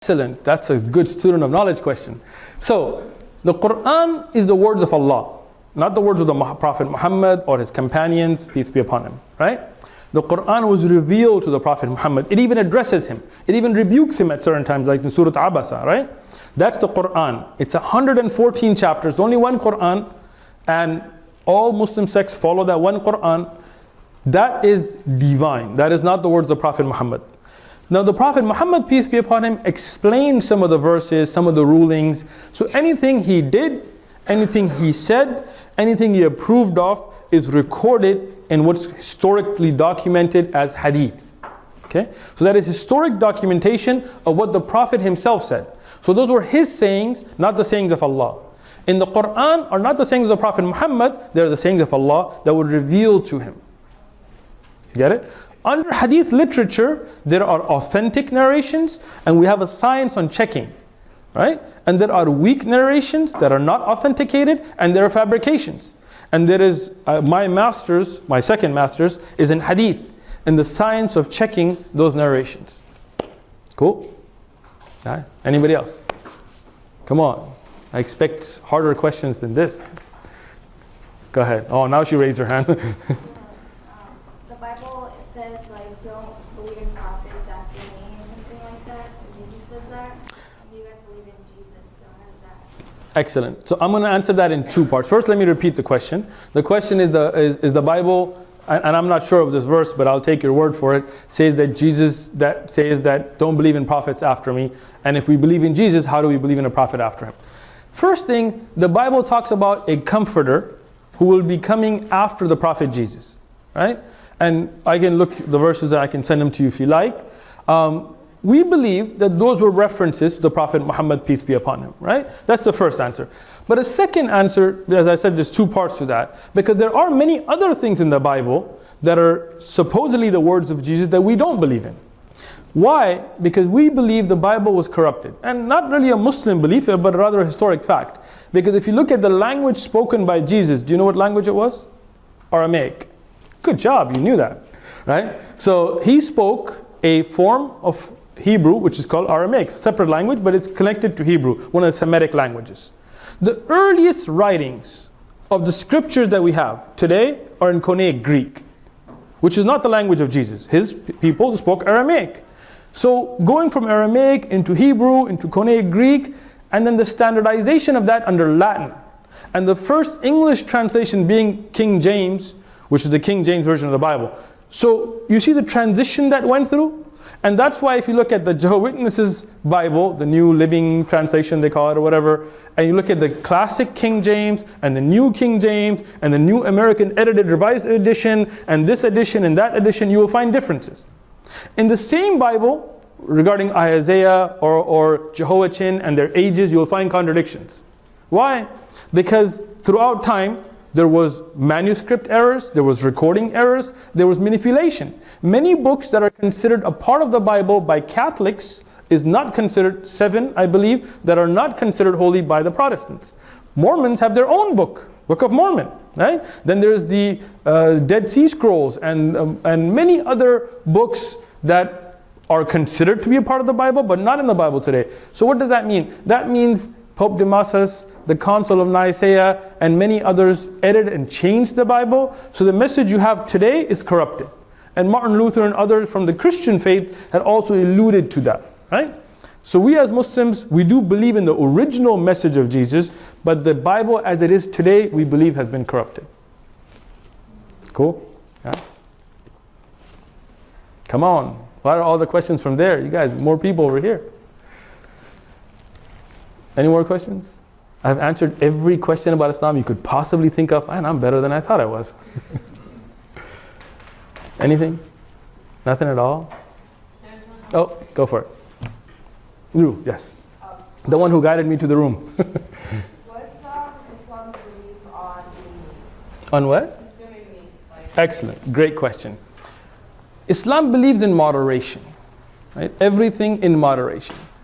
Excellent. That's a good student of knowledge question. So, the Quran is the words of Allah, not the words of the Prophet Muhammad or his companions, peace be upon him, right? The Quran was revealed to the Prophet Muhammad. It even addresses him. It even rebukes him at certain times, like in Surah Abasa, right? That's the Quran. It's 114 chapters, only one Quran, and all Muslim sects follow that one Quran. That is divine. That is not the words of the Prophet Muhammad. Now the Prophet Muhammad, peace be upon him, explained some of the verses, some of the rulings. So anything he did, anything he said, anything he approved of is recorded in what's historically documented as hadith. Okay? So that is historic documentation of what the Prophet himself said. So those were his sayings, not the sayings of Allah. In the Quran are not the sayings of the Prophet Muhammad, they're the sayings of Allah that were revealed to him. You get it? Under hadith literature, there are authentic narrations, and we have a science on checking, right? And there are weak narrations that are not authenticated, and there are fabrications. And there is, my master's, my second master's, is in hadith, in the science of checking those narrations. Cool? All right. Anybody else? Come on. I expect harder questions than this. Go ahead. Oh, now she raised her hand. The Bible, it says, like, don't believe in prophets after me or something like that. Jesus says that. And you guys believe in Jesus, so how does that? Excellent. So I'm going to answer that in two parts. First, let me repeat the question. The question is the Bible, and I'm not sure of this verse, but I'll take your word for it, says that Jesus says that don't believe in prophets after me. And if we believe in Jesus, how do we believe in a prophet after him? First thing, the Bible talks about a comforter who will be coming after the Prophet Jesus, right? And I can look the verses and I can send them to you if you like. We believe that those were references to the Prophet Muhammad, peace be upon him, right? That's the first answer. But a second answer, as I said, there's two parts to that. Because there are many other things in the Bible that are supposedly the words of Jesus that we don't believe in. Why? Because we believe the Bible was corrupted. And not really a Muslim belief, but rather a historic fact. Because if you look at the language spoken by Jesus, do you know what language it was? Aramaic. Good job, you knew that, right? So he spoke a form of Hebrew, which is called Aramaic, separate language, but it's connected to Hebrew, one of the Semitic languages. The earliest writings of the scriptures that we have today are in Koine Greek, which is not the language of Jesus. His people spoke Aramaic. So going from Aramaic into Hebrew, into Koine Greek, and then the standardization of that under Latin. And the first English translation being King James, which is the King James Version of the Bible. So you see the transition that went through? And that's why if you look at the Jehovah's Witnesses Bible, the New Living Translation they call it or whatever, and you look at the classic King James and the New King James and the New American Edited Revised Edition and this edition and that edition, you will find differences. In the same Bible, regarding Isaiah or Jehoiachin and their ages, you will find contradictions. Why? Because throughout time, there was manuscript errors, there was recording errors, there was manipulation. Many books that are considered a part of the Bible by Catholics is not considered, 7 I believe, that are not considered holy by the Protestants. Mormons have their own book, Book of Mormon, right? Then there's the Dead Sea Scrolls and many other books that are considered to be a part of the Bible, but not in the Bible today. So what does that mean? That means Pope Damasus, the Council of Nicaea, and many others edited and changed the Bible. So the message you have today is corrupted. And Martin Luther and others from the Christian faith had also alluded to that, right? So we as Muslims, we do believe in the original message of Jesus, but the Bible as it is today, we believe has been corrupted. Cool? Yeah. Come on. What are all the questions from there? You guys, more people over here. Any more questions? I've answered every question about Islam you could possibly think of, and I'm better than I thought I was. Anything? Nothing at all? Oh, go for it. You, yes. The one who guided me to the room. What's Islam's belief on meat? On what? Consuming meat. Excellent. Great question. Islam believes in moderation, right? Everything in moderation.